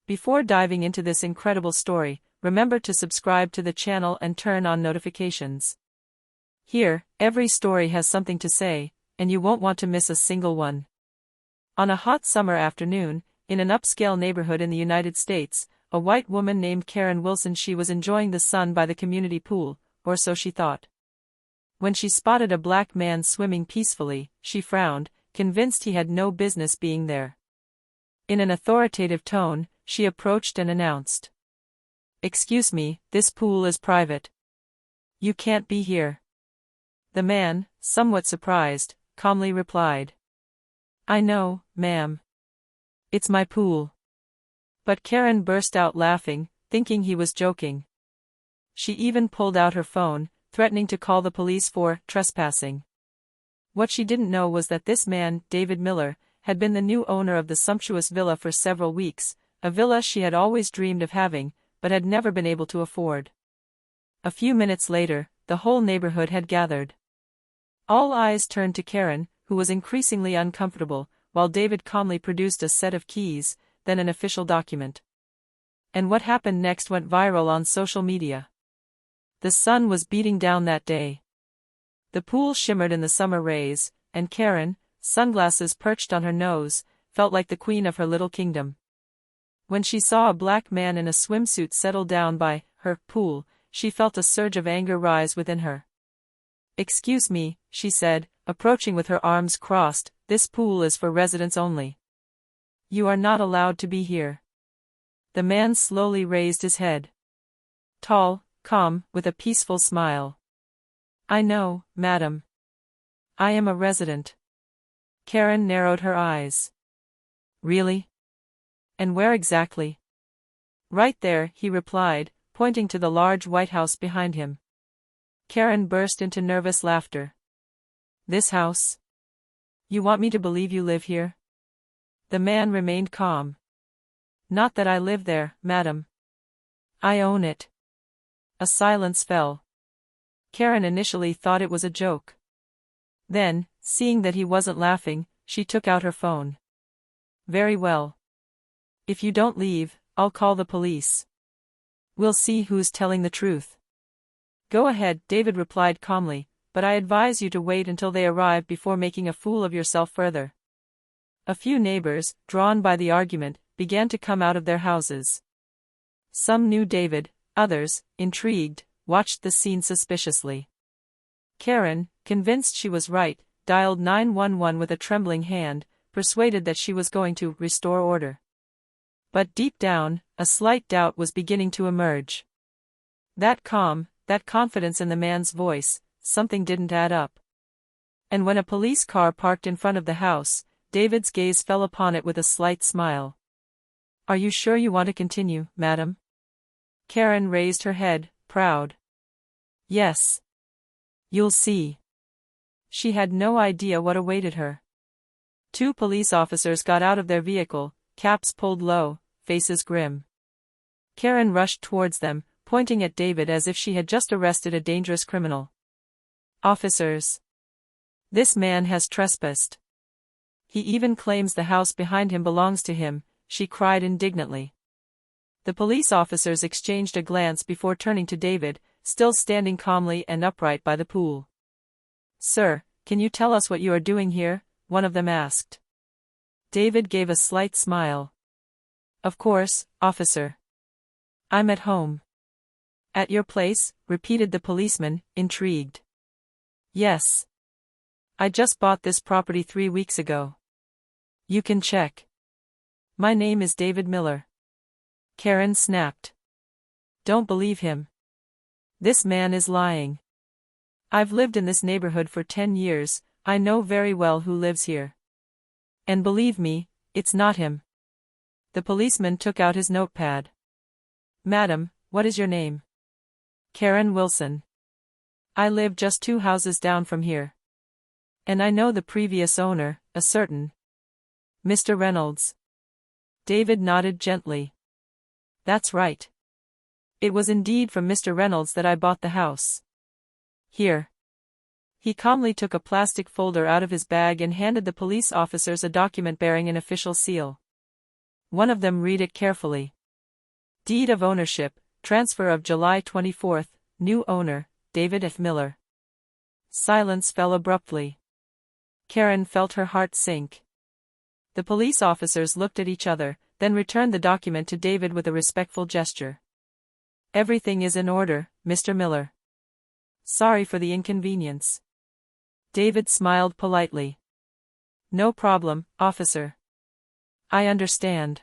Before diving into this incredible story, remember to subscribe to the channel and turn on notifications. Here, every story has something to say, and you won't want to miss a single one. On a hot summer afternoon, in an upscale neighborhood in the United States, a white woman named Karen Wilson was enjoying the sun by the community pool, or so she thought. When she spotted a black man swimming peacefully, she frowned, convinced he had no business being there. In an authoritative tone, she approached and announced, "Excuse me, this pool is private. You can't be here." The man, somewhat surprised, calmly replied, "I know, ma'am. It's my pool." But Karen burst out laughing, thinking he was joking. She even pulled out her phone, threatening to call the police for trespassing. What she didn't know was that this man, David Miller, had been the new owner of the sumptuous villa for several weeks, a villa she had always dreamed of having, but had never been able to afford. A few minutes later, the whole neighborhood had gathered. All eyes turned to Karen, who was increasingly uncomfortable, while David calmly produced a set of keys, then an official document. And what happened next went viral on social media. The sun was beating down that day. The pool shimmered in the summer rays, and Karen, sunglasses perched on her nose, felt like the queen of her little kingdom. When she saw a black man in a swimsuit settle down by her pool, she felt a surge of anger rise within her. "Excuse me," she said, approaching with her arms crossed, "this pool is for residents only. You are not allowed to be here." The man slowly raised his head. Tall, calm, with a peaceful smile. "I know, madam. I am a resident." Karen narrowed her eyes. "Really? And where exactly?" "Right there," he replied, pointing to the large White House behind him. Karen burst into nervous laughter. "This house? You want me to believe you live here?" The man remained calm. "Not that I live there, madam. I own it." A silence fell. Karen initially thought it was a joke. Then, seeing that he wasn't laughing, she took out her phone. "Very well. If you don't leave, I'll call the police. We'll see who's telling the truth." "Go ahead," David replied calmly, "but I advise you to wait until they arrive before making a fool of yourself further." A few neighbors, drawn by the argument, began to come out of their houses. Some knew David, others, intrigued, watched the scene suspiciously. Karen, convinced she was right, dialed 911 with a trembling hand, persuaded that she was going to restore order. But deep down, a slight doubt was beginning to emerge. That calm, that confidence in the man's voice, something didn't add up. And when a police car parked in front of the house, David's gaze fell upon it with a slight smile. "Are you sure you want to continue, madam?" Karen raised her head, proud. "Yes. You'll see." She had no idea what awaited her. Two police officers got out of their vehicle, caps pulled low, faces grim. Karen rushed towards them, pointing at David as if she had just arrested a dangerous criminal. "Officers! This man has trespassed. He even claims the house behind him belongs to him," she cried indignantly. The police officers exchanged a glance before turning to David, still standing calmly and upright by the pool. "Sir, can you tell us what you are doing here?" one of them asked. David gave a slight smile. "Of course, officer. I'm at home." "At your place?" repeated the policeman, intrigued. "Yes. I just bought this property 3 weeks ago. You can check. My name is David Miller." Karen snapped. "Don't believe him. This man is lying. I've lived in this neighborhood for 10 years, I know very well who lives here. And believe me, it's not him." The policeman took out his notepad. "Madam, what is your name?" "Karen Wilson. I live just 2 houses down from here. And I know the previous owner, a certain Mr. Reynolds." David nodded gently. "That's right. It was indeed from Mr. Reynolds that I bought the house. Here." He calmly took a plastic folder out of his bag and handed the police officers a document bearing an official seal. One of them read it carefully. Deed of ownership, transfer of July 24, new owner, David F. Miller. Silence fell abruptly. Karen felt her heart sink. The police officers looked at each other, then returned the document to David with a respectful gesture. Everything is in order, Mr. Miller. Sorry for the inconvenience. David smiled politely. No problem, officer. I understand.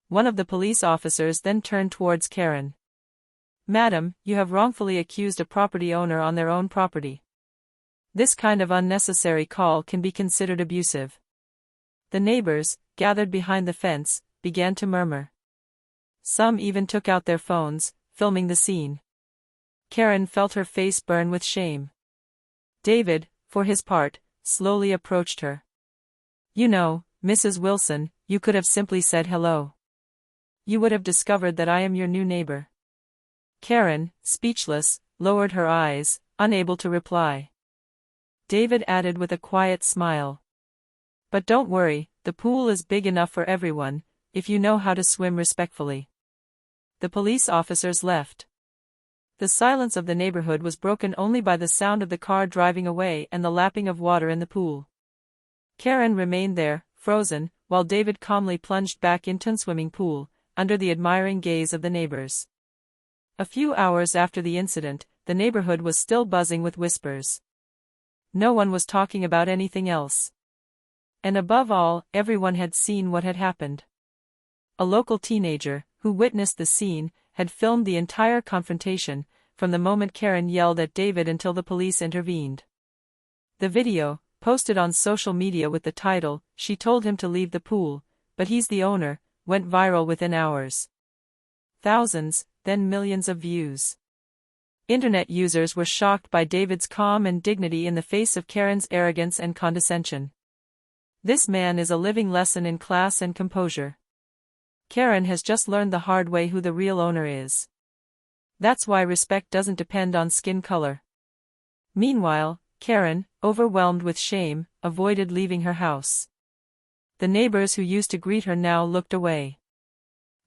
One of the police officers then turned towards Karen. Madam, you have wrongfully accused a property owner on their own property. This kind of unnecessary call can be considered abusive. The neighbors, gathered behind the fence, began to murmur. Some even took out their phones, filming the scene. Karen felt her face burn with shame. David, for his part, slowly approached her. You know, Mrs. Wilson, you could have simply said hello. You would have discovered that I am your new neighbor. Karen, speechless, lowered her eyes, unable to reply. David added with a quiet smile. But don't worry, the pool is big enough for everyone, if you know how to swim respectfully. The police officers left. The silence of the neighborhood was broken only by the sound of the car driving away and the lapping of water in the pool. Karen remained there, frozen, while David calmly plunged back into the swimming pool, under the admiring gaze of the neighbors. A few hours after the incident, the neighborhood was still buzzing with whispers. No one was talking about anything else. And above all, everyone had seen what had happened. A local teenager, who witnessed the scene, had filmed the entire confrontation, from the moment Karen yelled at David until the police intervened. The video, posted on social media with the title, "She told him to leave the pool, but he's the owner," went viral within hours. Thousands, then millions of views. Internet users were shocked by David's calm and dignity in the face of Karen's arrogance and condescension. This man is a living lesson in class and composure. Karen has just learned the hard way who the real owner is. That's why respect doesn't depend on skin color. Meanwhile, Karen, overwhelmed with shame, avoided leaving her house. The neighbors who used to greet her now looked away.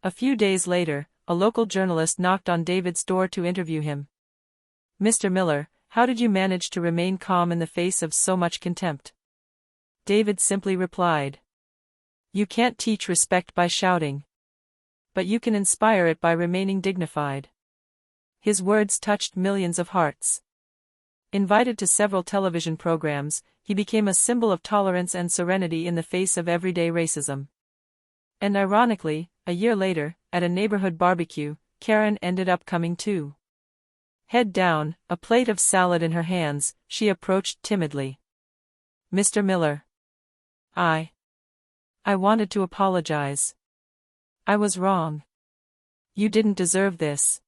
A few days later, a local journalist knocked on David's door to interview him. Mr. Miller, how did you manage to remain calm in the face of so much contempt? David simply replied. You can't teach respect by shouting. But you can inspire it by remaining dignified. His words touched millions of hearts. Invited to several television programs, he became a symbol of tolerance and serenity in the face of everyday racism. And ironically, a year later, at a neighborhood barbecue, Karen ended up coming too. Head down, a plate of salad in her hands, she approached timidly. Mr. Miller. I wanted to apologize. I was wrong. You didn't deserve this.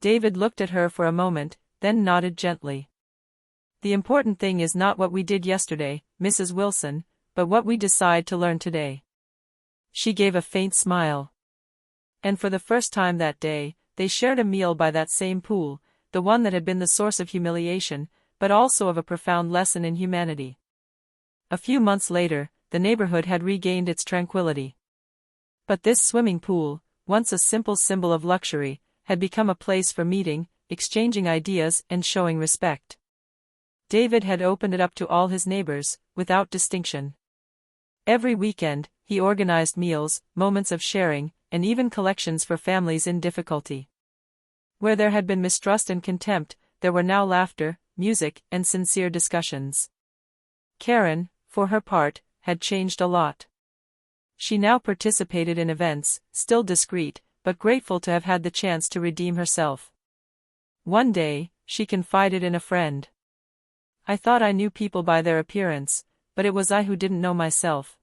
David looked at her for a moment, then nodded gently. The important thing is not what we did yesterday, Mrs. Wilson, but what we decide to learn today. She gave a faint smile. And for the first time that day, they shared a meal by that same pool, the one that had been the source of humiliation, but also of a profound lesson in humanity. A few months later, the neighborhood had regained its tranquility. But this swimming pool, once a simple symbol of luxury, had become a place for meeting, exchanging ideas, and showing respect. David had opened it up to all his neighbors, without distinction. Every weekend, he organized meals, moments of sharing, and even collections for families in difficulty. Where there had been mistrust and contempt, there were now laughter, music, and sincere discussions. Karen, for her part, had changed a lot. She now participated in events, still discreet, but grateful to have had the chance to redeem herself. One day, she confided in a friend. I thought I knew people by their appearance, but it was I who didn't know myself.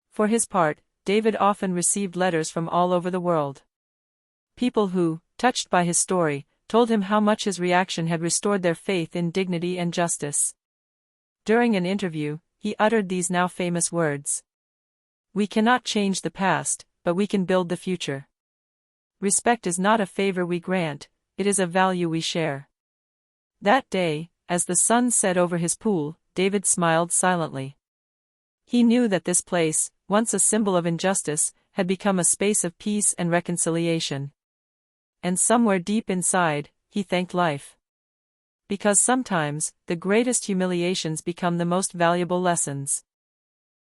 For his part, David often received letters from all over the world. People who, touched by his story, told him how much his reaction had restored their faith in dignity and justice. During an interview, he uttered these now famous words. We cannot change the past, but we can build the future. Respect is not a favor we grant, it is a value we share. That day, as the sun set over his pool, David smiled silently. He knew that this place, once a symbol of injustice, had become a space of peace and reconciliation. And somewhere deep inside, he thanked life. Because sometimes, the greatest humiliations become the most valuable lessons.